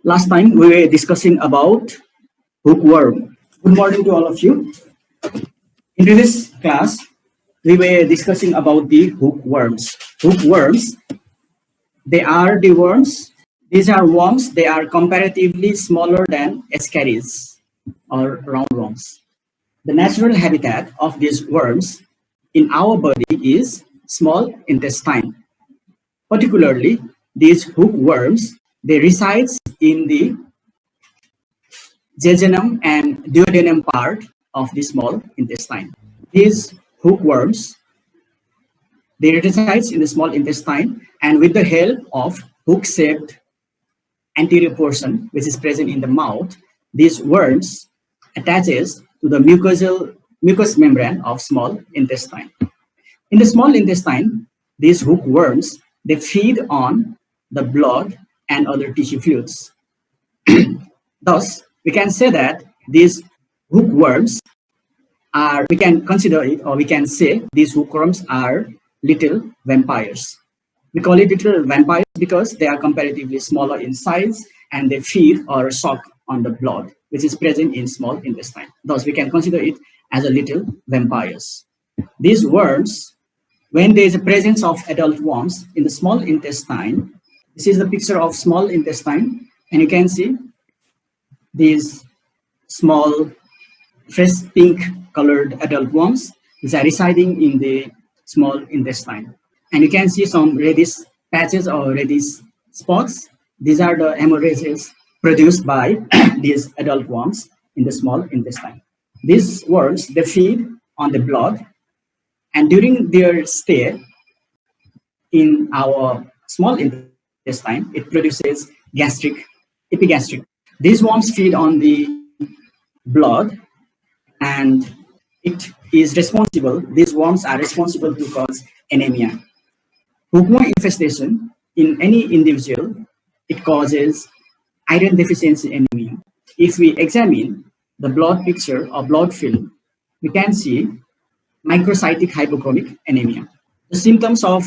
Last time we were discussing about hookworm. Good morning to all of you. In this class, we were discussing about the hookworms. Hookworms, they are the worms. These are worms. They are comparatively smaller than ascaris or roundworms. The natural habitat of these worms in our body is small intestine. Particularly, these hookworms, they reside in the jejunum and duodenum part of the small intestine. These hookworms, they reside in the small intestine, and with the help of hook-shaped anterior portion, which is present in the mouth, these worms attaches to the mucous membrane of small intestine. In the small intestine, these hookworms, they feed on the blood and other tissue fluids. Thus, we can say that these hookworms are, we can consider it, or we can say these hookworms are little vampires. We call it little vampires because they are comparatively smaller in size and they feed or suck on the blood, which is present in small intestine. Thus, we can consider it as a little vampires. These worms, when there is a presence of adult worms in the small intestine, this is the picture of small intestine, and you can see these small fresh pink colored adult worms which are residing in the small intestine. And you can see some reddish patches or reddish spots. These are the hemorrhages produced by these adult worms in the small intestine. These worms, they feed on the blood, and during their stay in our small intestine, it produces epigastric. These worms feed on the blood, and it is responsible, these worms are responsible to cause anemia. Hookworm infestation in any individual, it causes iron deficiency anemia. If we examine the blood picture or blood film, we can see microcytic hypochromic anemia. The symptoms of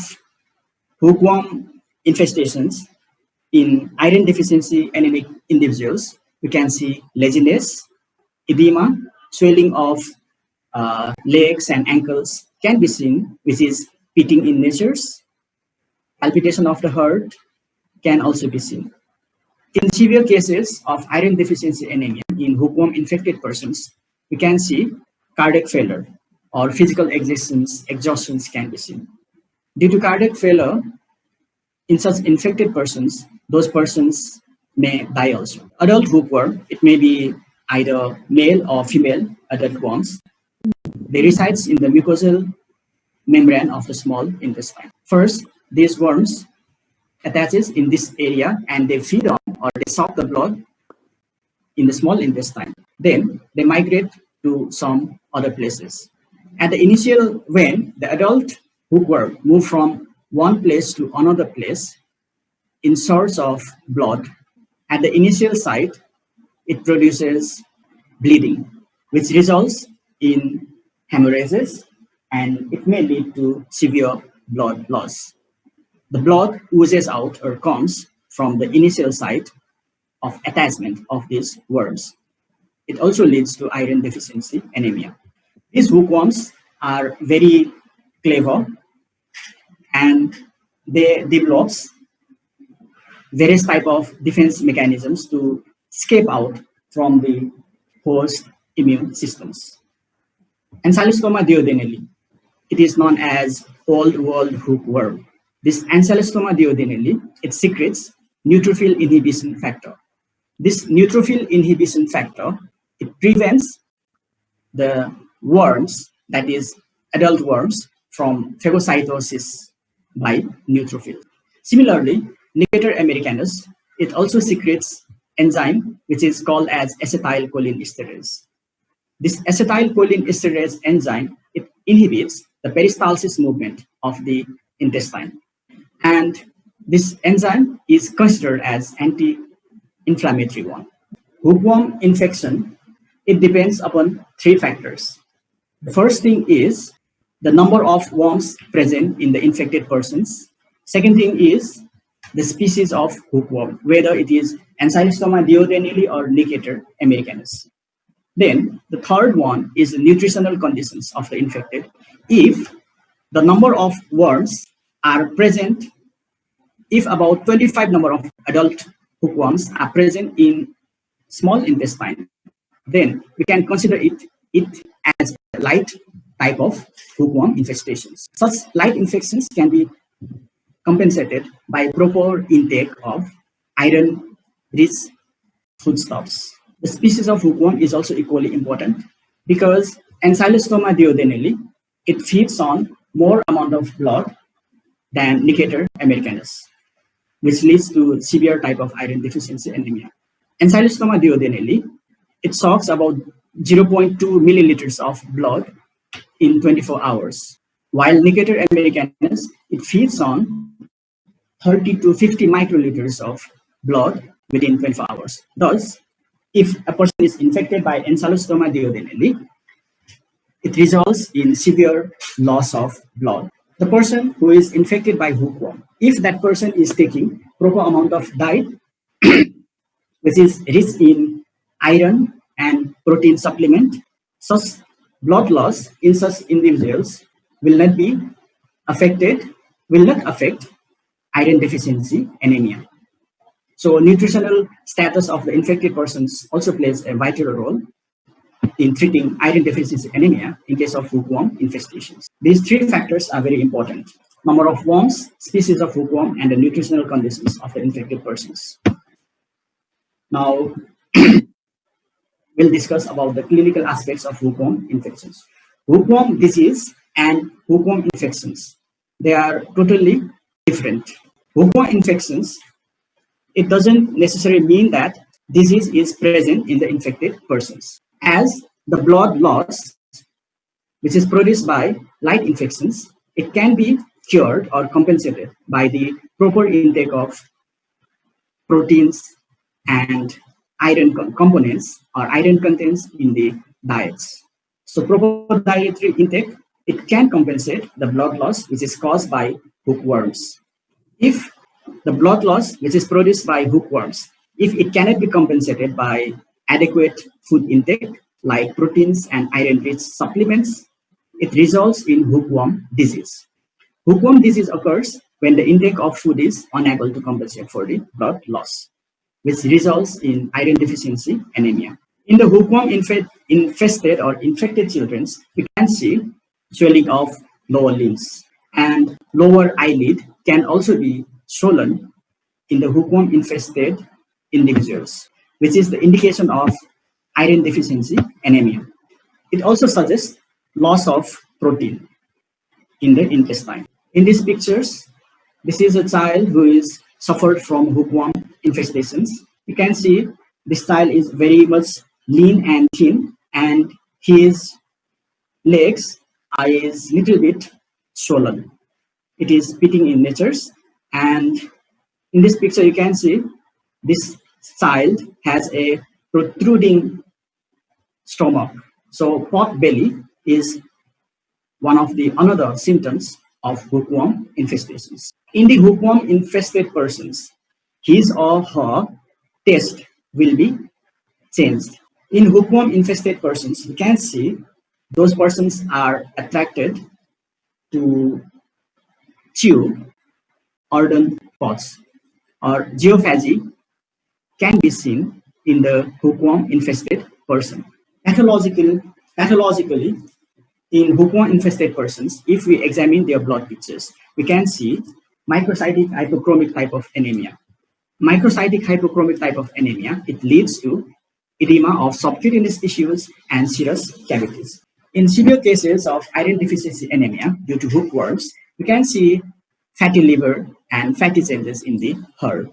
hookworm infestations in iron deficiency anemic individuals, we can see laziness, edema, swelling of legs and ankles can be seen, which is pitting in nature. Palpitation of the heart can also be seen. In severe cases of iron deficiency anemia in hookworm infected persons, we can see cardiac failure or physical exhaustions can be seen. Due to cardiac failure, in such infected persons, those persons may die also. Adult hookworm, it may be either male or female adult worms. They reside in the mucosal membrane of the small intestine. First, these worms attaches in this area and they feed on or they suck the blood in the small intestine. Then they migrate to some other places. At the initial, when the adult hookworm move from one place to another place in search of blood, at the initial site, it produces bleeding, which results in hemorrhages, and it may lead to severe blood loss. The blood oozes out or comes from the initial site of attachment of these worms. It also leads to iron deficiency anemia. These hookworms are very clever, and they develop various type of defense mechanisms to escape out from the host immune systems. Ancylostoma duodenale, it is known as old world hookworm. This Ancylostoma duodenale, it secretes neutrophil inhibition factor. This neutrophil inhibition factor, it prevents the worms, that is adult worms, from phagocytosis by neutrophil. Similarly, Nicator americanus, it also secretes enzyme which is called as acetylcholinesterase. This acetylcholinesterase enzyme, it inhibits the peristalsis movement of the intestine. And this enzyme is considered as anti-inflammatory one. Hookworm infection, it depends upon three factors. The first thing is the number of worms present in the infected persons. Second thing is the species of hookworm, whether it is Ancylostoma duodenale or Necator americanus. Then the third one is the nutritional conditions of the infected. If the number of worms are present, if about 25 number of adult hookworms are present in small intestine, then we can consider it as a light type of hookworm infestations. Such light infections can be compensated by proper intake of iron-rich foodstuffs. The species of hookworm is also equally important because Ancylostoma duodenale, it feeds on more amount of blood than Necator americanus, which leads to severe type of iron deficiency anemia. Ancylostoma duodenale, it sucks about 0.2 milliliters of blood in 24 hours, while Necator americanus, it feeds on 30 to 50 microliters of blood within 24 hours. Thus, if a person is infected by Ancylostoma duodenale, it results in severe loss of blood. The person who is infected by hookworm, if that person is taking proper amount of diet, which is rich in iron and protein supplement, such blood loss in such individuals will not be affected, will not affect iron deficiency anemia. So nutritional status of the infected persons also plays a vital role in treating iron deficiency anemia in case of hookworm infestations. These three factors are very important: number of worms, species of hookworm, and the nutritional conditions of the infected persons. Now, we'll discuss about the clinical aspects of hookworm infections. Hookworm disease and hookworm infections, they are totally different. Hookworm infections, it doesn't necessarily mean that disease is present in the infected persons, as the blood loss, which is produced by light infections, it can be cured or compensated by the proper intake of proteins and iron components or iron contents in the diets. So proper dietary intake, it can compensate the blood loss which is caused by hookworms. If the blood loss which is produced by hookworms, if it cannot be compensated by adequate food intake like proteins and iron-rich supplements, it results in hookworm disease. Hookworm disease occurs when the intake of food is unable to compensate for the blood loss, which results in iron deficiency anemia. In the hookworm infested or infected children, we can see swelling of lower limbs, and lower eyelid can also be swollen in the hookworm infested individuals, which is the indication of iron deficiency anemia. It also suggests loss of protein in the intestine. In these pictures, this is a child who is suffered from hookworm infestations. You can see this child is very much lean and thin, and his legs are is little bit swollen. It is fitting in natures, and in this picture you can see this child has a protruding stomach. So pot belly is one of the another symptoms of hookworm infestations. In the hookworm infested persons, his or her taste will be changed. In hookworm infested persons, you can see those persons are attracted to chew earthen pots, or geophagy can be seen in the hookworm infested person. Pathologically, in hookworm infested persons, if we examine their blood pictures, we can see microcytic hypochromic type of anemia. Microcytic hypochromic type of anemia, it leads to edema of subcutaneous tissues and serous cavities. In severe cases of iron deficiency anemia due to hookworms, we can see fatty liver and fatty changes in the heart.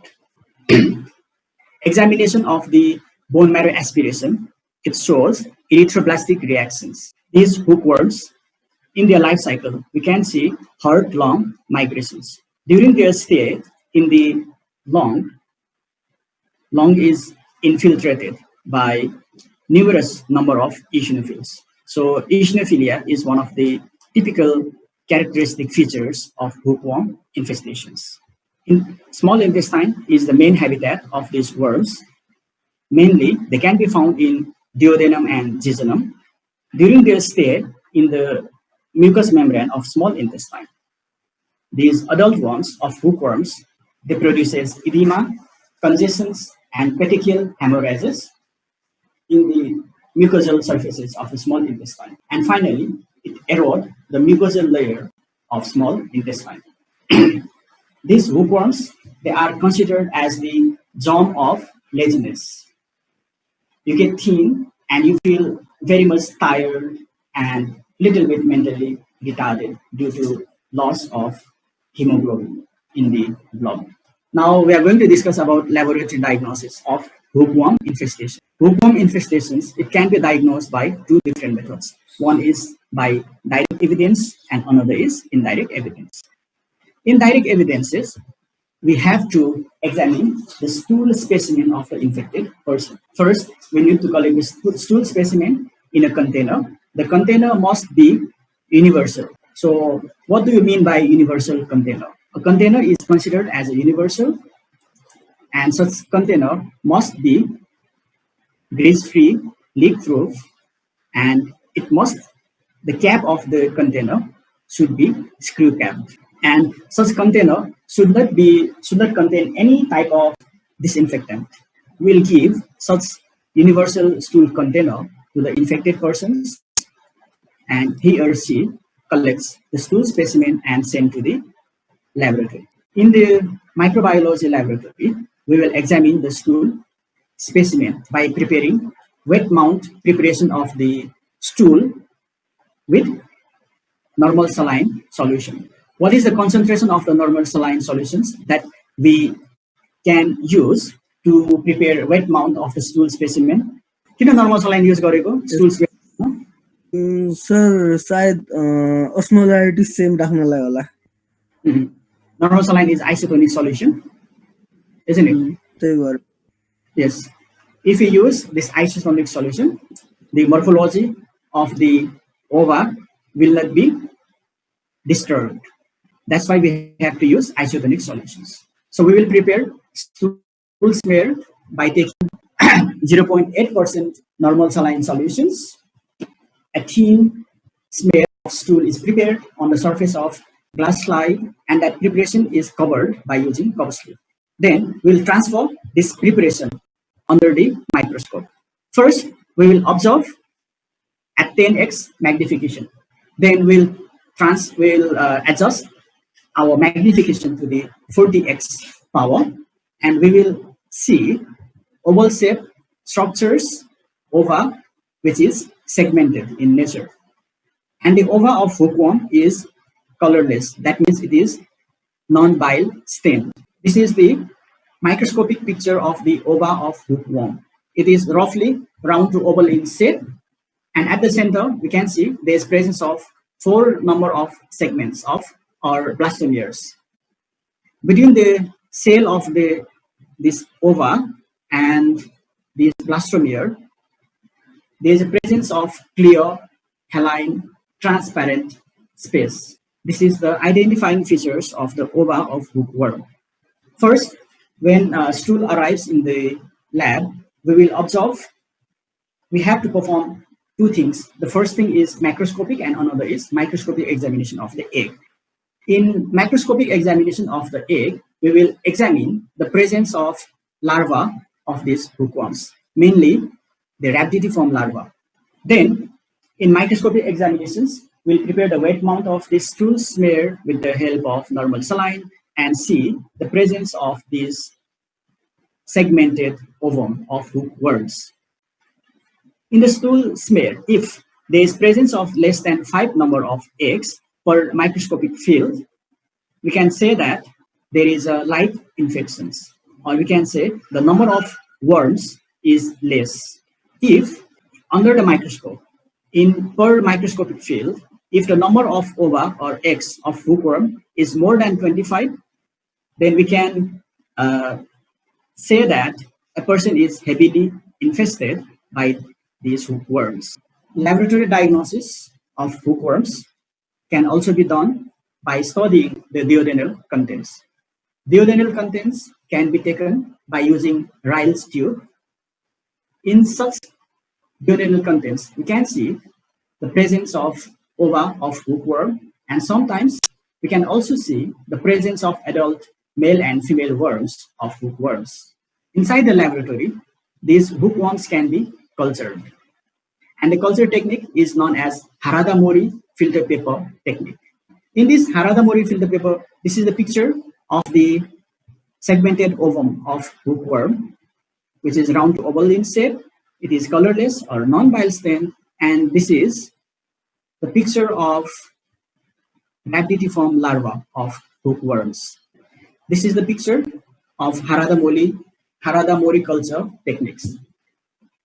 Examination of the bone marrow aspiration, it shows erythroblastic reactions. These hookworms, in their life cycle, we can see heart-lung migrations. During their stay in the lung is infiltrated by numerous number of eosinophils. So eosinophilia is one of the typical characteristic features of hookworm infestations. Small intestine is the main habitat of these worms. Mainly, they can be found in duodenum and jejunum during their stay in the mucous membrane of small intestine. These adult worms of hookworms, they produces edema, congestions, and petechial hemorrhages in the mucosal surfaces of the small intestine. And finally, it erodes the mucosal layer of small intestine. These hookworms, they are considered as the germ of laziness. You get thin and you feel very much tired and little bit mentally retarded due to loss of hemoglobin in the blood. Now we are going to discuss about laboratory diagnosis of hookworm infestation. Hookworm infestations, it can be diagnosed by two different methods. One is by direct evidence and another is indirect evidence. Indirect evidences, we have to examine the stool specimen of the infected person. First, we need to collect the stool specimen in a container. The container must be universal. So, what do you mean by universal container? A container is considered as a universal, and such container must be grease-free, leak-proof, and the cap of the container should be screw capped. And such container should not contain any type of disinfectant. We'll give such universal stool container to the infected persons, and he or she collects the stool specimen and send to the laboratory. In the microbiology laboratory, we will examine the stool specimen by preparing wet mount preparation of the stool with normal saline solution. What is the concentration of the normal saline solutions that we can use to prepare wet mount of the stool specimen? किन normal saline use गरेको stool specimen? Sir, सायद osmolarity same राख्नलाई होला. Normal saline is isotonic solution, isn't it? Yes. If we use this isotonic solution, the morphology of the ova will not be disturbed. That's why we have to use isotonic solutions. So we will prepare stool smear by taking 0.8% normal saline solutions. A thin smear of stool is prepared on the surface of glass slide, and that preparation is covered by using cover slip. Then we'll transfer this preparation under the microscope. First, we will observe at 10x magnification. Then we'll adjust our magnification to the 40x power, and we will see oval shaped structures, ova, which is segmented in nature. And the ova of hookworm is colorless. That means it is non-bile stained. This is the microscopic picture of the ova of hookworm. It is roughly round to oval in shape, and at the center we can see there is presence of 4 number of segments of or blastomeres. Between the cell of this ova and this blastomere, there is a presence of clear, haline, transparent space. This is the identifying features of the ova of hookworm. First, when stool arrives in the lab, we will observe. We have to perform 2 things. The first thing is macroscopic and another is microscopic examination of the egg. In macroscopic examination of the egg, we will examine the presence of larvae of these hookworms, mainly the rhabditiform larva. Then, in microscopic examinations, we'll prepare the wet mount of this stool smear with the help of normal saline and see the presence of this segmented ovum of hookworms. In the stool smear, if there is presence of less than 5 number of eggs per microscopic field, we can say that there is a light infections, or we can say the number of worms is less. If under the microscope, in per microscopic field, if the number of ova or eggs of hookworm is more than 25, then we can say that a person is heavily infested by these hookworms. Laboratory diagnosis of hookworms can also be done by studying the duodenal contents. Duodenal contents can be taken by using Ryle's tube. In such duodenal contents, we can see the presence of ova of hookworm, and sometimes we can also see the presence of adult male and female worms of hookworms. Inside the laboratory, these hookworms can be cultured, and the culture technique is known as Harada-Mori filter paper technique. In this Harada-Mori filter paper, this is the picture of the segmented ovum of hookworm, which is round to oval in shape. It is colorless or non-bile stain, and this is the picture of rhabditiform larva of hookworms. This is the picture of Harada-Mori culture techniques.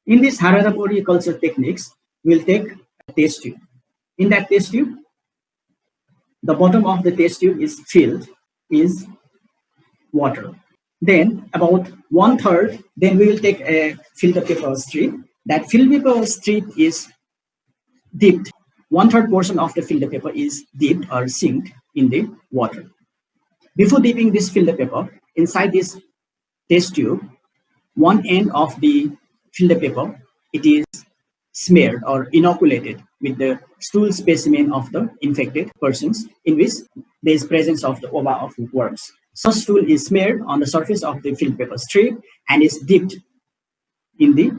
In this Harada-Mori culture techniques, we'll take a test tube. In that test tube, the bottom of the test tube is filled is water. Then about 1/3, then we will take a filter paper strip. That filter paper strip is dipped. 1/3 portion of the filter paper is dipped or sinked in the water. Before dipping this filter paper inside this test tube, one end of the filter paper, it is smeared or inoculated with the stool specimen of the infected persons in which there is presence of the ova of hookworms. Such stool is smeared on the surface of the filter paper strip and is dipped in the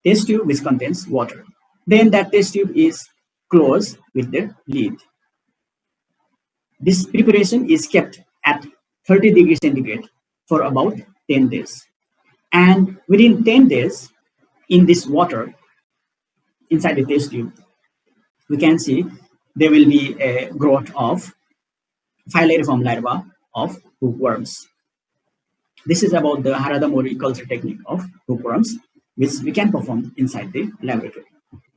test tube which contains water. Then that test tube is closed with the lid. This preparation is kept at 30 degrees centigrade for about 10 days. And within 10 days, in this water, inside the test tube, we can see there will be a growth of filariform larva of hookworms. This is about the Harada-Mori culture technique of hookworms, which we can perform inside the laboratory.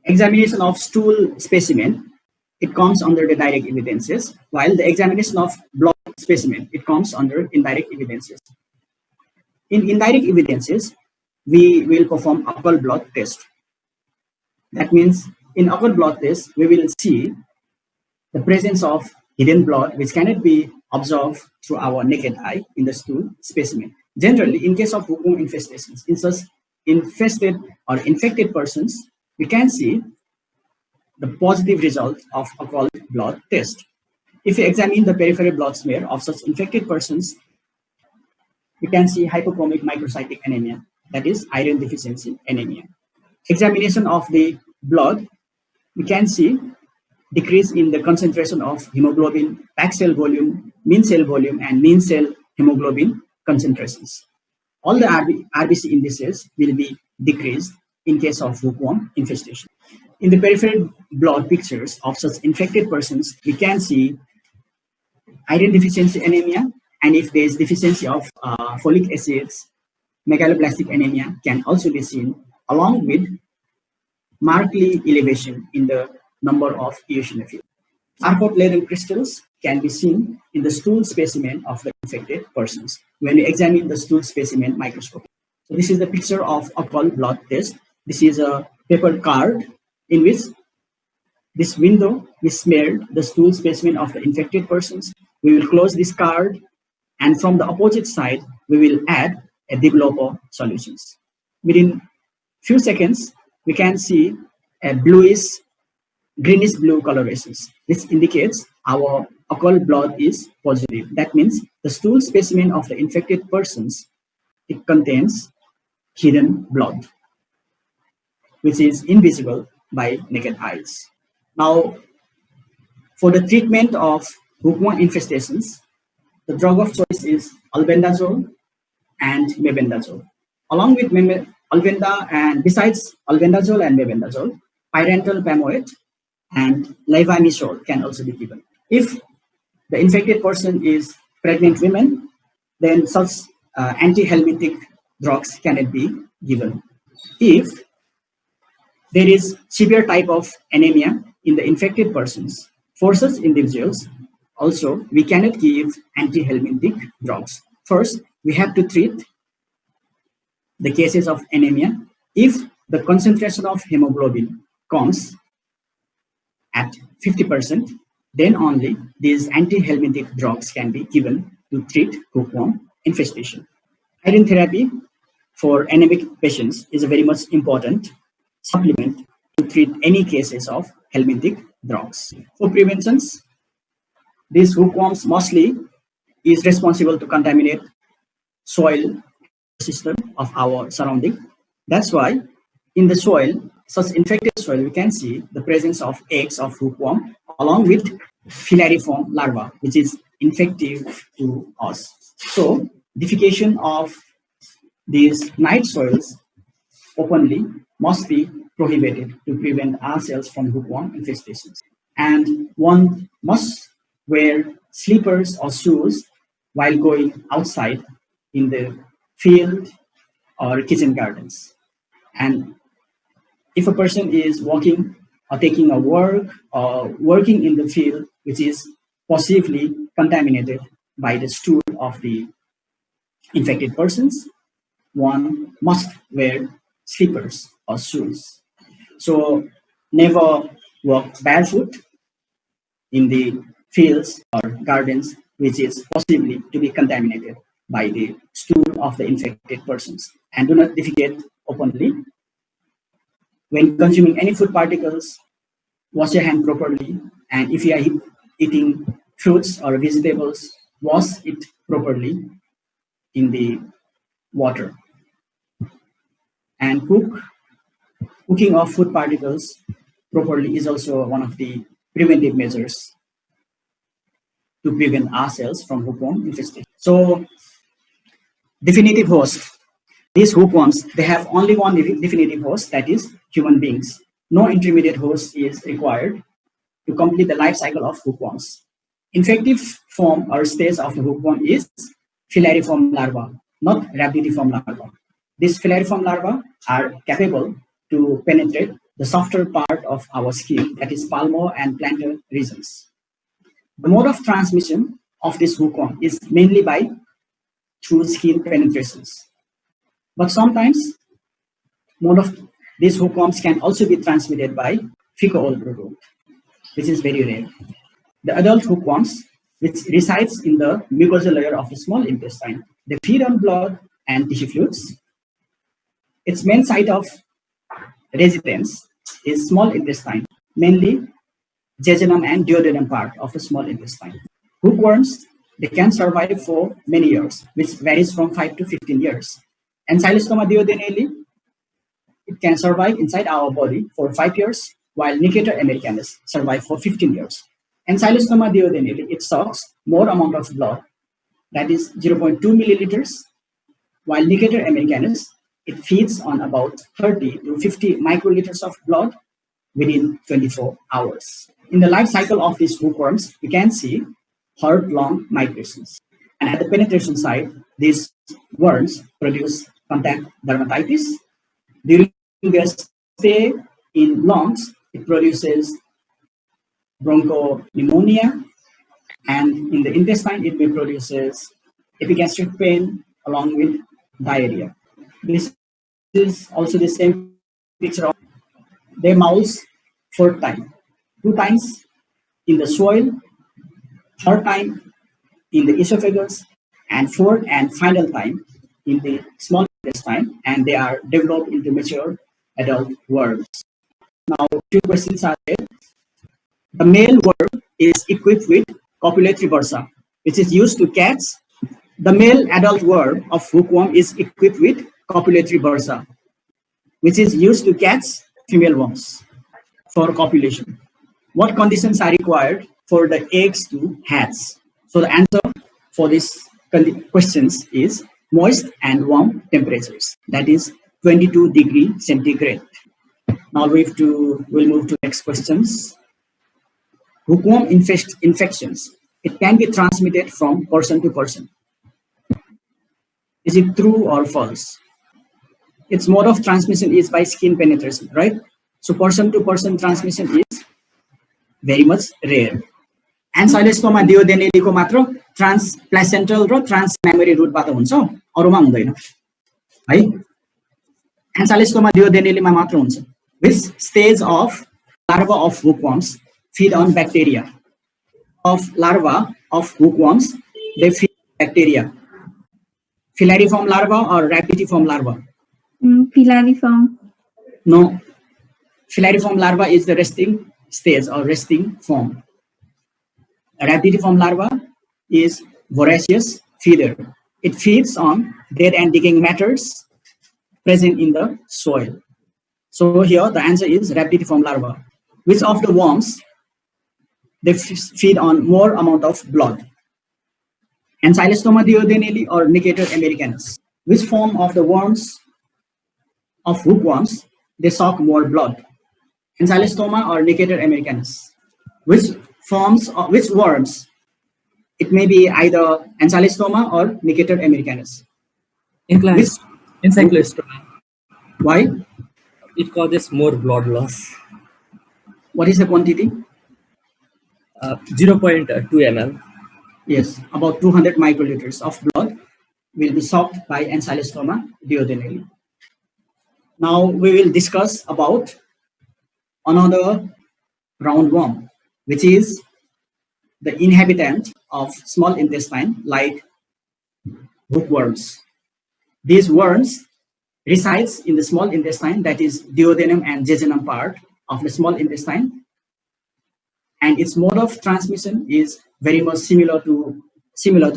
Examination of stool specimen, it comes under the direct evidences, while the examination of blood specimen, it comes under indirect evidences. In indirect evidences, we will perform occult blood test. That means in occult blood test, we will see the presence of hidden blood which cannot be observed through our naked eye in the stool specimen. Generally, in case of hookworm infestations, in such infested or infected persons, we can see the positive result of occult blood test. If you examine the peripheral blood smear of such infected persons, we can see hypochromic microcytic anemia, that is iron deficiency anemia. Examination of the blood, we can see decrease in the concentration of hemoglobin, packed cell volume, mean cell volume, and mean cell hemoglobin concentrations. All the RBC indices will be decreased in case of hookworm infestation. In the peripheral blood pictures of such infected persons, we can see iron deficiency anemia, and if there is deficiency of folic acids, megaloblastic anemia can also be seen, along with markedly elevation in the number of eosinophils. Charcot-Leyden crystals can be seen in the stool specimen of the infected persons when we examine the stool specimen microscopy. So this is the picture of occult blood test. This is a paper card in which this window we smeared the stool specimen of the infected persons. We will close this card, and from the opposite side, we will add a developer solutions. Within few seconds, we can see a greenish blue colorations. This indicates our occult blood is positive. That means the stool specimen of the infected persons, it contains hidden blood, which is invisible by naked eyes. Now, for the treatment of hookworm infestations, the drug of choice is albendazole and mebendazole. Along with albenda, and besides albendazole and mebendazole, pyrantel pamoate and levamisole can also be given. If the infected person is pregnant women, then such anti-helminthic drugs cannot be given. If there is severe type of anemia in the infected persons, for such individuals, also we cannot give anti-helminthic drugs. First, we have to treat the cases of anemia. If the concentration of hemoglobin comes at 50%, then only these anti-helminthic drugs can be given to treat hookworm infestation. Iron therapy for anemic patients is a very much important supplement to treat any cases of helminthic drugs. For preventions, these hookworms mostly is responsible to contaminate soil system of our surrounding. That's why in the soil, such infected soil, we can see the presence of eggs of hookworm along with filariform larva, which is infective to us. So defecation of these night soils openly must be prohibited to prevent ourselves from hookworm infestations. And one must wear slippers or shoes while going outside in the field or kitchen gardens. And if a person is walking or taking a work or working in the field which is possibly contaminated by the stool of the infected persons, one must wear slippers or shoes. So never walk barefoot in the fields or gardens which is possibly to be contaminated by the stool of the infected persons. And do not defecate openly. When consuming any food particles, wash your hand properly. And if you are eating fruits or vegetables, wash it properly in the water. And cooking of food particles properly is also one of the preventive measures to prevent ourselves from hookworm infestation. So, definitive host. These hookworms, they have only one definitive host, that is human beings. No intermediate host is required to complete the life cycle of hookworms. Infective form or stage of the hookworm is filariform larva, not rhabditiform larva. These filariform larvae are capable to penetrate the softer part of our skin, that is palmar and plantar regions. The mode of transmission of this hookworm is mainly by through skin penetrations. But sometimes mode of these hookworms can also be transmitted by fecal-oral route, which is very rare. The adult hookworms, which resides in the mucosal layer of the small intestine, they feed on blood and tissue fluids. Its main site of residence is small intestine, mainly jejunum and duodenum part of the small intestine. Hookworms, they can survive for many years, which varies from 5 to 15 years. And Xylostoma duodenale, it can survive inside our body for 5 years, while Nicator americanus survive for 15 years. And Xylostoma duodenale, it sucks more amount of blood, that is 0.2 milliliters, while Nicator americanus, it feeds on about 30 to 50 microliters of blood within 24 hours. In the life cycle of these hookworms, we can see heart-long migrations. And at the penetration site, these worms produce contact dermatitis. During their stay in lungs, it produces bronchopneumonia, and in the intestine, it may produces epigastric pain along with diarrhea. This is also the same picture of their mouths fourth time, 2 times in the soil, third time in the esophagus, and fourth and final time in the small intestine, and they are developed into mature adult worms. Now, two questions are there. The male worm is equipped with copulatory bursa, which is used to catch. The male adult worm of hookworm is equipped with copulatory bursa, which is used to catch female worms for copulation. What conditions are required for the eggs to hatch? So the answer for these questions is moist and warm temperatures, that is 22 degree centigrade. Now we'll move to next questions. Hookworm infections, it can be transmitted from person to person. Is it true or false? Its mode of transmission is by skin penetration, right? So person to person transmission is very much rare. And Xylostoma duodenale को मात्र transplacental र transmammary route बाट हुन्छ, अरुमा हुँदैन है. And Xylostoma duodenale मा मात्र हुन्छ. Which stage of larva of hookworms feed on bacteria? Of larva of hookworms, they feed bacteria? Filariform larva or rhabditiform larva? Filariform. No. Filariform larva is the resting stage or resting form. Rhabditiform larva is voracious feeder. It feeds on dead and decaying matters present in the soil. So here the answer is rhabditiform larva. Which of the worms they feed on more amount of blood? Ancylostoma duodenale or Necator americanus? Which form of the worms of hookworms they suck more blood? Ancylostoma or Necator americanus? Which worms? It may be either Ancylostoma or Necator americanus. Encyclostoma. Why? It causes more blood loss. What is the quantity? 0.2 ml. Yes, about 200 microliters of blood will be sucked by Ancylostoma duodenale. Now we will discuss about another roundworm, which is the inhabitant of small intestine like hookworms. These worms resides in the small intestine, that is duodenum and jejunum part of the small intestine, and its mode of transmission is very much similar to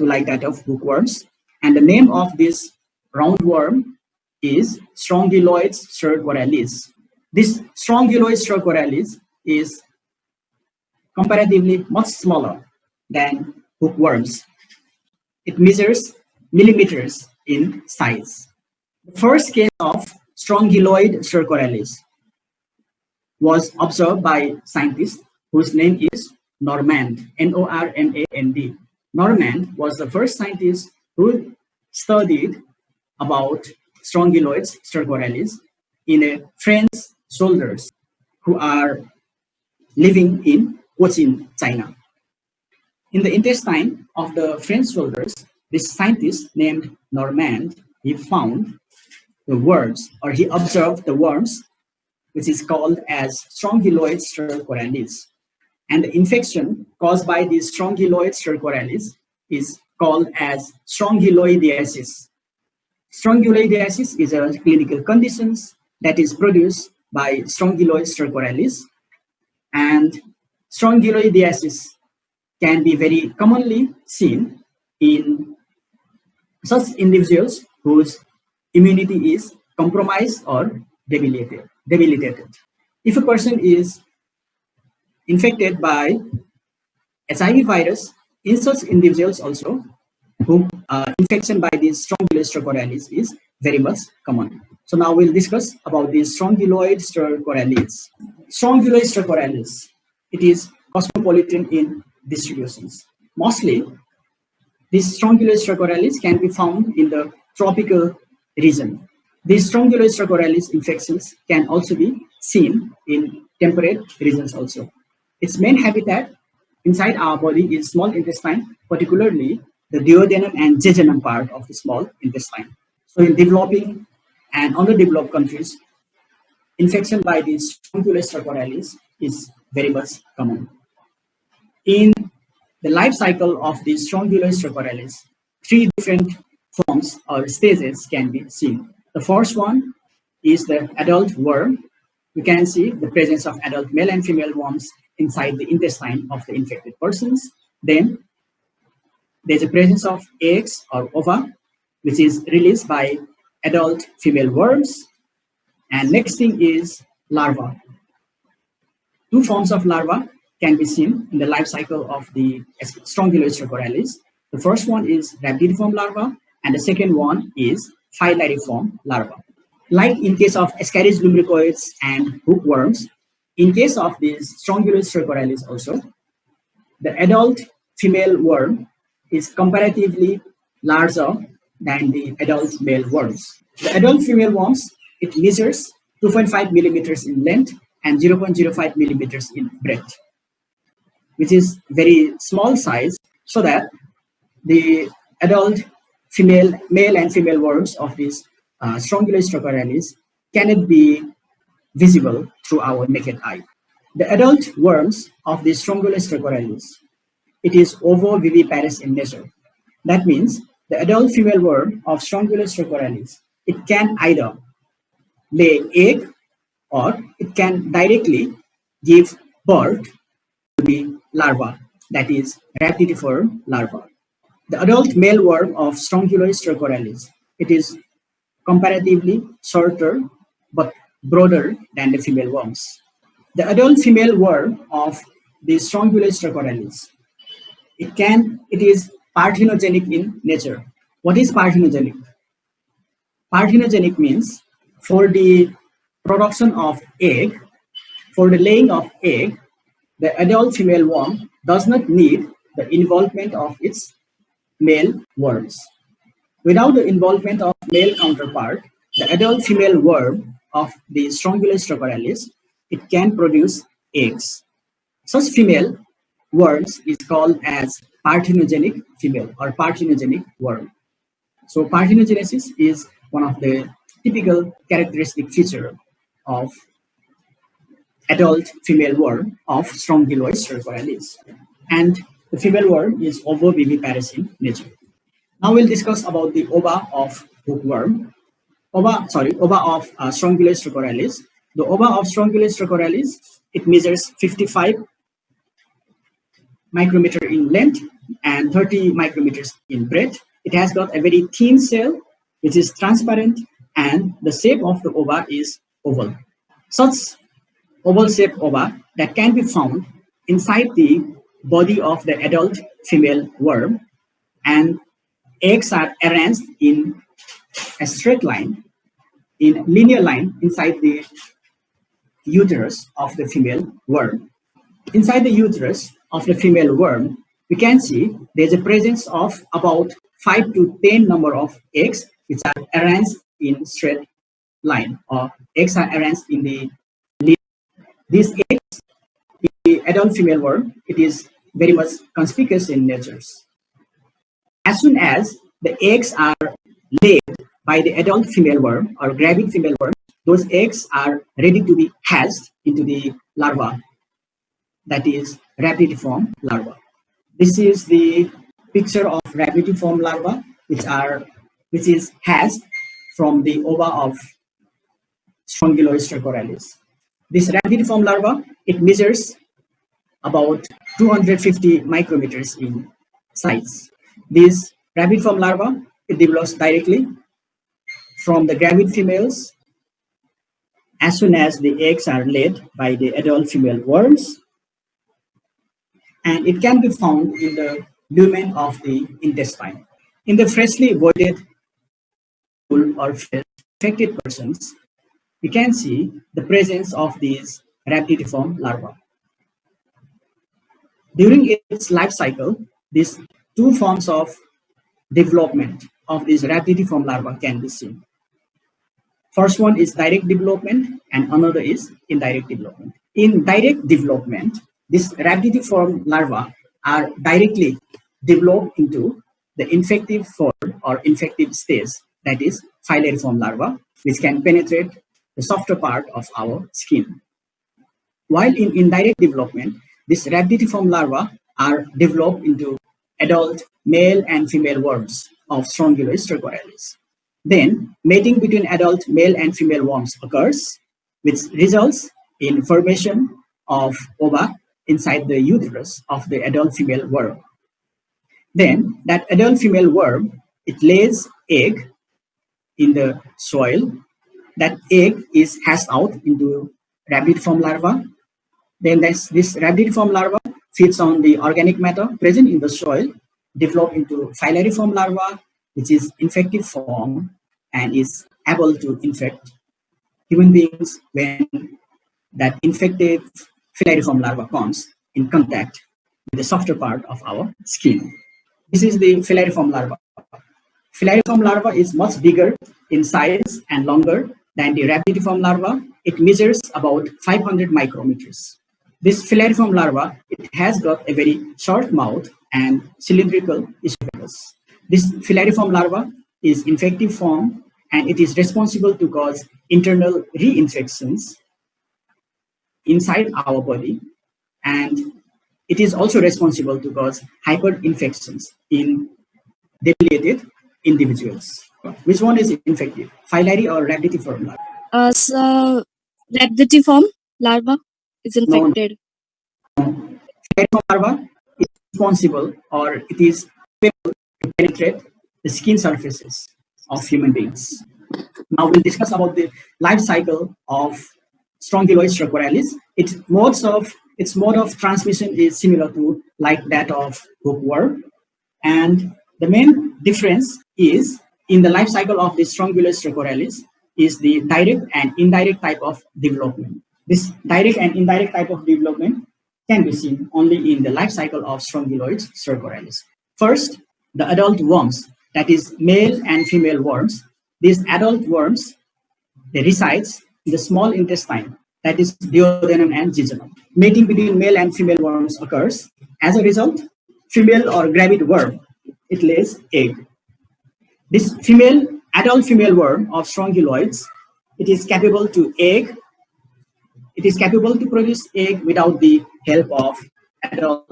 like that of hookworms. And the name of this roundworm is Strongyloides stercoralis. This Strongyloides stercoralis is comparatively much smaller than hookworms. It measures millimeters in size. The first case of Strongyloid stercoralis was observed by scientists whose name is Normand, Normand. Normand was the first scientist who studied about Strongyloides stercoralis in a French soldiers who are living in Cochin, China. In the intestine of the French soldiers, this scientist named Normand, he found the worms, or he observed the worms, which is called as Strongyloides stercoralis. And the infection caused by this Strongyloides stercoralis is called as strongyloidiasis. Strongyloidiasis is a clinical condition that is produced by Strongyloides stercoralis, and strongyloidiasis can be very commonly seen in such individuals whose immunity is compromised or debilitated. If a person is infected by HIV virus, in such individuals also, whom infection by this Strongyloides stercoralis is very much common. So now we'll discuss about the Strongyloides stercoralis. Strongyloides stercoralis, it is cosmopolitan in distributions. Mostly, these Strongyloides stercoralis can be found in the tropical region. These Strongyloides stercoralis infections can also be seen in temperate regions also. Its main habitat inside our body is small intestine, particularly the duodenum and jejunum part of the small intestine. So in developing and underdeveloped countries, infection by these Strongyloides stercoralis is very much common. In the life cycle of the Strongyloides stercoralis, three different forms or stages can be seen. The first one is the adult worm. You can see the presence of adult male and female worms inside the intestine of the infected persons. Then there's a presence of eggs or ova, which is released by adult female worms. And next thing is larva. Two forms of larva can be seen in the life cycle of the Strongyloides stercoralis. The first one is rhabditiform larva, and the second one is filariform larva. Like in case of Ascaris lumbricoides and hookworms, in case of these Strongyloides stercoralis also, the adult female worm is comparatively larger than the adult male worms. The adult female worms, it measures 2.5 millimeters in length and 0.05 millimeters in breadth, which is very small size, so that the adult male and female worms of these Strongyloides stercoralis cannot be visible through our naked eye. The adult worms of the Strongyloides stercoralis, it is ovoviviparous in nature. That means the adult female worm of Strongyloides, it can either lay egg or it can directly give birth to the larva, that is raptidiform larva. The adult male worm of Strongyloides, it is comparatively shorter but broader than the female worms. The adult female worm of the Strongyloides, it is parthenogenic in nature. What is parthenogenic? Parthenogenic means for the production of egg, for the laying of egg, the adult female worm does not need the involvement of its male worms. Without the involvement of male counterpart, the adult female worm of the Strongyloides, it can produce eggs. Such female worms is called as parthenogenic female or parthenogenic worm. So parthenogenesis is one of the typical characteristic feature of adult female worm of Strongyloides. And the female worm is ovoviviparous in nature. Now we'll discuss about the ova of hookworm. Ova of Strongyloides. The ova of Strongyloides, it measures 55 micrometer in length and 30 micrometers in breadth. It has got a very thin shell which is transparent, and the shape of the ova is oval. Such oval shaped ova that can be found inside the body of the adult female worm, and eggs are arranged in a straight line, in linear line inside the uterus of the female worm. Inside the uterus of the female worm, we can see there's a presence of about 5 to 10 number of eggs which are arranged in straight line, or eggs are arranged in the linear. These eggs, the adult female worm, it is very much conspicuous in nature. As soon as the eggs are laid by the adult female worm or gravid female worm, those eggs are ready to be hatched into the larva, that is raptidiform larva. This is the picture of raptidiform larva which is hatched from the ova of Strongyloides. This raptidiform larva, it measures about 250 micrometers in size. This raptidiform larva, it develops directly from the gravid females as soon as the eggs are laid by the adult female worms, and it can be found in the lumen of the intestine. In the freshly voided stool or affected persons, we can see the presence of these raptidiform larvae. During its life cycle, these two forms of development of these raptidiform larvae can be seen. First one is direct development and another is indirect development. In direct development, these raptidiform larvae are directly developed into the infective form or infective stage, that is filariform larva, which can penetrate the softer part of our skin. While in indirect development, these raptidiform larvae are developed into adult male and female worms of Strongyloides. Then mating between adult male and female worms occurs, which results in formation of ova inside the uterus of the adult female worm. Then that adult female worm, it lays egg in the soil. That egg is hatched out into raptidiform larva. Then this raptidiform larva feeds on the organic matter present in the soil, develop into filariform larva, which is infective form and is able to infect human beings when that infected filariform larva comes in contact with the softer part of our skin. This is the filariform larva. Filariform larva is much bigger in size and longer than the raptidiform larva. It measures about 500 micrometers. This filariform larva, it has got a very short mouth and cylindrical esophagus. This filariform larva is infective form and it is responsible to cause internal reinfections inside our body, and it is also responsible to cause hyperinfections in depilated individuals. Which one is infective, phyllary or rhabditiform larva? So, rhabditiform larva is infected. Phyllariform larva is responsible, or it is able to penetrate the skin surfaces of human beings. Now we'll discuss about the life cycle of Strongyloides stercoralis. Its mode of transmission is similar to like that of hookworm, and the main difference is in the life cycle of the Strongyloides stercoralis is the direct and indirect type of development. This direct and indirect type of development can be seen only in the life cycle of Strongyloides stercoralis. First, the adult worms, that is male and female worms. These adult worms, they resides in the small intestine, that is duodenum and jejunum. Mating between male and female worms occurs. As a result, female or gravid worm, it lays egg. This adult female worm of Strongyloides, it is capable to produce egg without the help of adult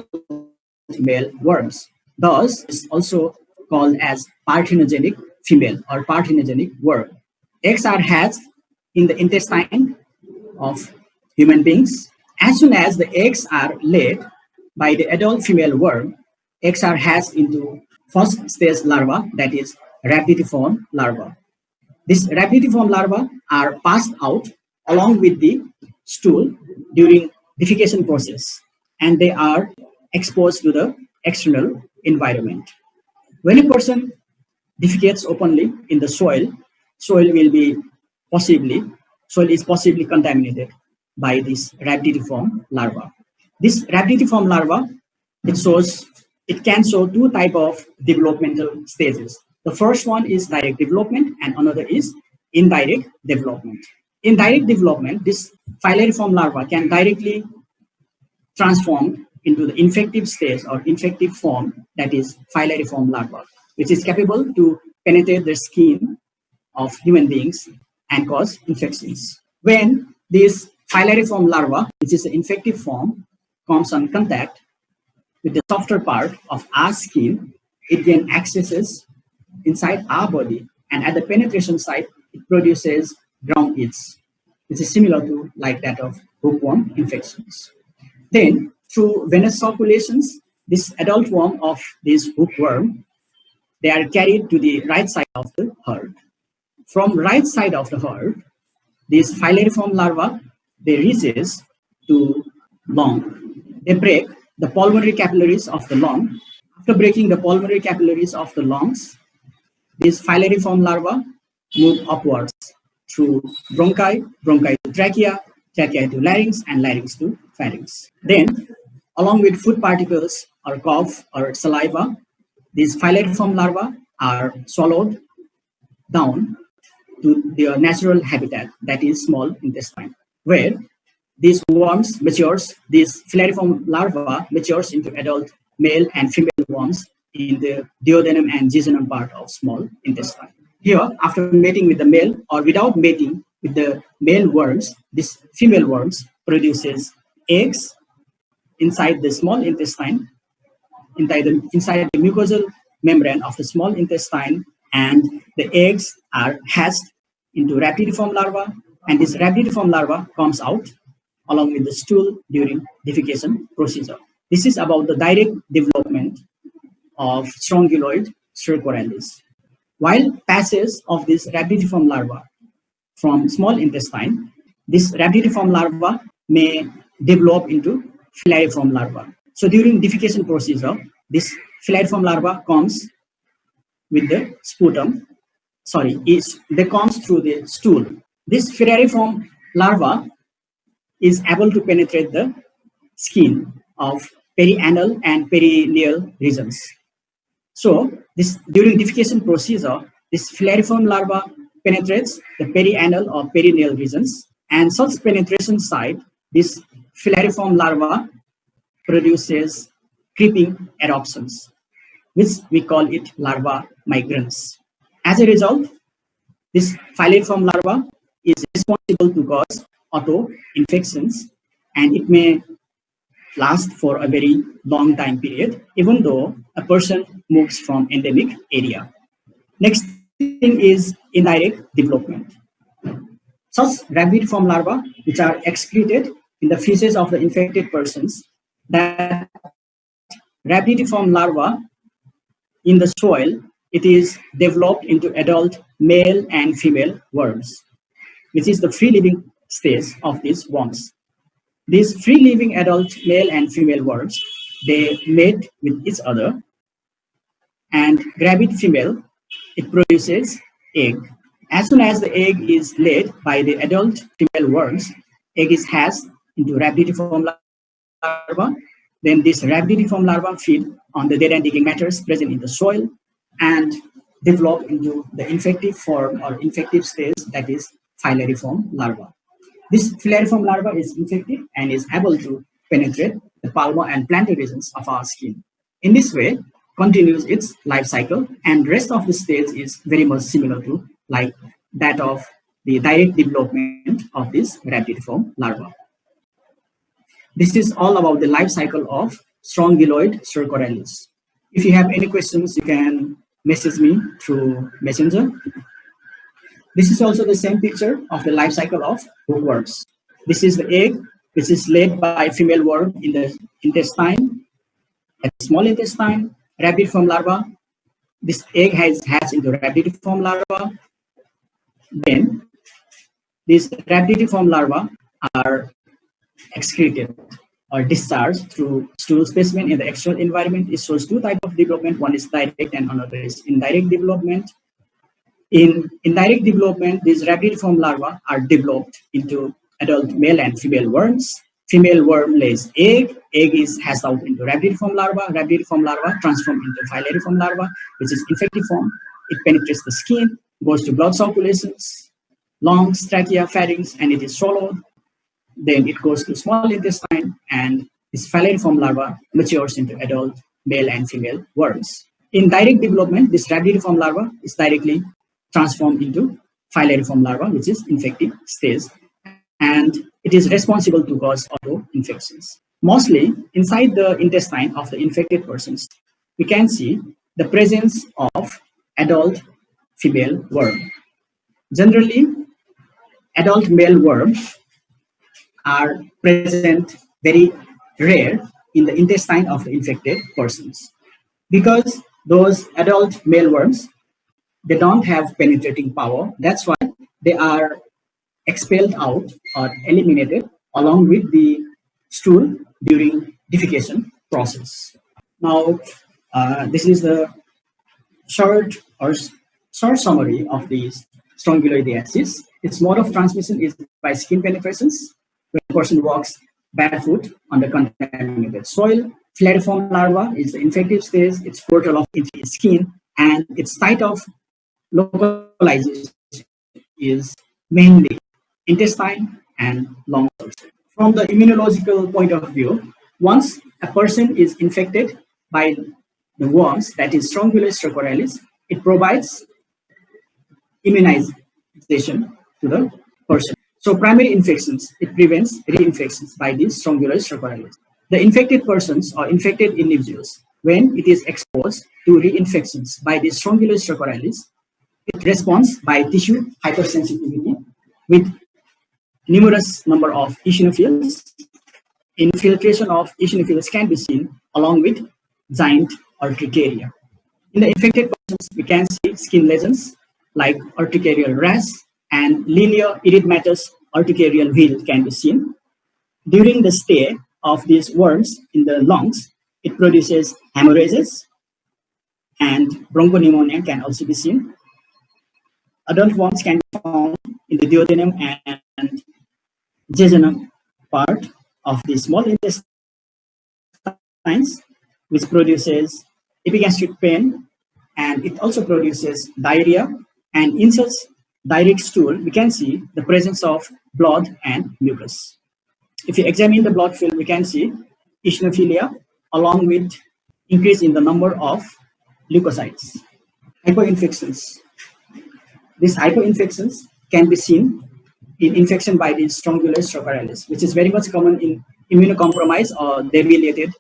male worms. Thus, it's also called as parthenogenic female or parthenogenic worm. Eggs are hatched in the intestine of human beings. As soon as the eggs are laid by the adult female worm, eggs are hatched into first stage larva, that is rhabditiform larva. These rhabditiform larvae are passed out along with the stool during defecation process, and they are exposed to the external environment. When a person defecates openly in the soil, soil is possibly contaminated by this rhabditiform larva. This rhabditiform larva, it can show two type of developmental stages. The first one is direct development and another is indirect development. In direct development, this phyllariform larva can directly transform into the infective stage or infective form, that is phyllariform larva, which is capable to penetrate the skin of human beings and cause infections. When this phyllariform larva, which is the infective form, comes on contact with the softer part of our skin, it then accesses inside our body, and at the penetration site, it produces ground eats, which is similar to like that of hookworm infections. Then, through venous circulations, this adult worm of this hookworm, they are carried to the right side of the herd. From right side of the herd, these phyllariform larvae, they reaches to lung. They break the pulmonary capillaries of the lung. After breaking the pulmonary capillaries of the lungs, these phyllariform larvae move upwards through bronchi, bronchi to trachea, trachea to larynx, and larynx to pharynx. Then, along with food particles or cough or saliva, these phyllariform larvae are swallowed down to their natural habitat, that is small intestine, where these phyllariform larva matures into adult male and female worms in the duodenum and jejunum part of small intestine. Here, after mating with the male or without mating with the male worms, this female worms produces eggs inside the small intestine, inside the mucosal membrane of the small intestine, and the eggs are hatched into rhabditiform larva, and this rhabditiform larva comes out along with the stool during defecation procedure. This is about the direct development of Strongyloides stercoralis. While passage of this rhabditiform larva from small intestine, this rhabditiform larva may develop into phyllariform larva. So during defecation procedure, this phyllariform larva comes with the sputum. They comes through the stool. This phyllariform larva is able to penetrate the skin of perianal and perineal regions. So this during defecation procedure, this phyllariform larva penetrates the perianal or perineal regions, and such penetration site, this phyllariform larva produces creeping eruptions, which we call it larva migrans. As a result, this phyllariform larva is responsible to cause auto-infections, and it may last for a very long time period, even though a person moves from endemic area. Next thing is indirect development. Such rabidiform larvae, which are excreted in the feces of the infected persons, that rabidiform larva in the soil, it is developed into adult male and female worms, which is the free living stage of these worms. These free living adult male and female worms, they mate with each other, and gravid female, it produces egg. As soon as the egg is laid by the adult female worms, egg is hatched into rabidiform larva. Then this rabidiform larva feed on the dead and decaying matters present in the soil and develop into the infective form or infective stage, that is filariform larva. This filariform larva is infective and is able to penetrate the palmar and plantar regions of our skin. In this way, continues its life cycle, and rest of the stage is very much similar to like that of the direct development of this rabidiform larva. This is all about the life cycle of Strongyloid stercoralis. If you have any questions, you can message me through Messenger. This is also the same picture of the life cycle of hookworms. This is the egg, which is laid by female worm in the intestine, at the small intestine, rabidiform larva. This egg has hatched into rabidiform larva. Then these rabidiform larvae are excreted or discharged through stool specimen in the external environment. It shows two types of development. One is direct and another is indirect development. In indirect development, these rabidiform larvae are developed into adult male and female worms. Female worm lays egg. Egg is hatched out into rabidiform larva. Rabidiform larva transform into filariform larva, which is infective form. It penetrates the skin, goes to blood circulations, lungs, trachea, pharynx, and it is swallowed. Then it goes to small intestine, and this filariform larva matures into adult male and female worms. In direct development, this rabidiform larva is directly transformed into filariform larva, which is infective stage, and it is responsible to cause auto-infections. Mostly inside the intestine of the infected persons, we can see the presence of adult female worm. Generally, adult male worms are present very rare in the intestine of the infected persons, because those adult male worms, they don't have penetrating power. That's why they are expelled out or eliminated along with the stool during defecation process. Now, this is the short summary of these strongyloidiasis. Its mode of transmission is by skin penetrations. When a person walks barefoot on the contaminated soil, filariform larva is the infective stage. Its portal of into skin, and its site of localization is mainly intestine and lungs. From the immunological point of view, once a person is infected by the worms, that is Strongyloides stercoralis, it provides immunization to the person. So primary infections, it prevents reinfections by these Strongyloides stercoralis. The infected persons or infected individuals, when it is exposed to reinfections by the Strongyloides stercoralis, it responds by tissue hypersensitivity with numerous number of eosinophils. Infiltration of eosinophils can be seen along with giant urticaria. In the infected persons, we can see skin lesions like urticarial rash and linear erythematous urticarial wheal can be seen. During the stay of these worms in the lungs, it produces hemorrhages, and bronchopneumonia can also be seen. Adult worms can be found in the duodenum and jejunum part of the small intestines, which produces epigastric pain, and it also produces diarrhea. And in such direct stool, we can see the presence of blood and mucus. If you examine the blood film, we can see eosinophilia along with increase in the number of leukocytes. Hypoinfections. These hypoinfections can be seen in infection by the Strongyloides stercoralis, which is very much common in immunocompromised or debilitated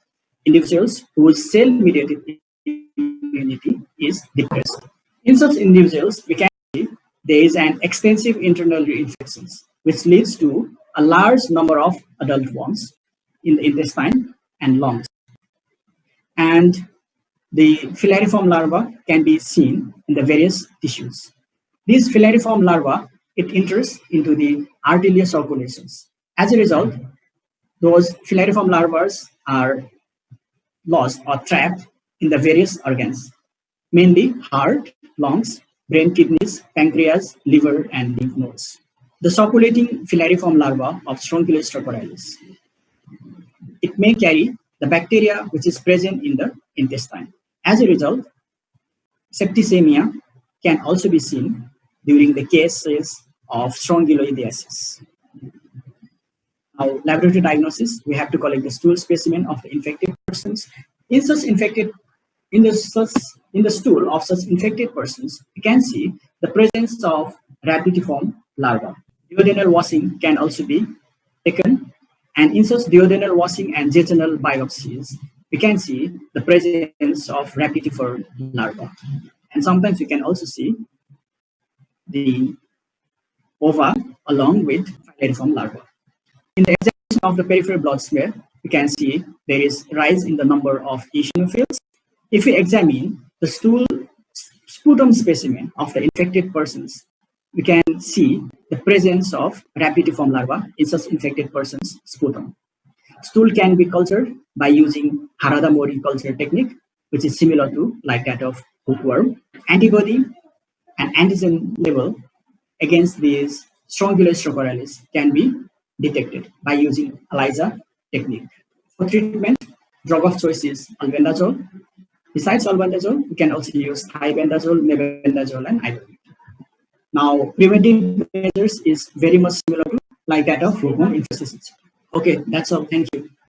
individuals whose cell-mediated immune immunity is depressed. In such individuals, we can see there is an extensive internal reinfections, which leads to a large number of adult worms in the intestine and lungs. And the filariform larva can be seen in the various tissues. These filariform larvae, it enters into the arterial circulations. As a result, those filariform larvae are lost or trapped in the various organs, mainly heart, lungs, brain, kidneys, pancreas, liver, and lymph nodes. The circulating filariform larva of Strongyloides stercoralis, it may carry the bacteria which is present in the intestine. As a result, septicemia can also be seen during the cases of strongyloidiasis. Now, laboratory diagnosis, we have to collect the stool specimen of the infected persons. In the stool of such infected persons, we can see the presence of rhabditiform larva. Duodenal washing can also be taken, and in such duodenal washing and jejunal biopsies, we can see the presence of rhabditiform larva. And sometimes we can also see the ova along with filariform larva. In the examination of the peripheral blood smear, we can see there is rise in the number of eosinophils. If we examine the sputum specimen of the infected persons, we can see the presence of rhabditiform larva in such infected persons' sputum. Stool can be cultured by using Harada-Mori culture technique, which is similar to like that of hookworm. Antibody and antigen level against these Strongyloides stercoralis can be detected by using ELISA technique. For treatment, drug of choice is albendazole. Besides albendazole, we can also use thiabendazole, mebendazole, and ivermectin. Now, preventive measures is very much similar to like that of hookworm infestation. Okay, that's all. Thank you.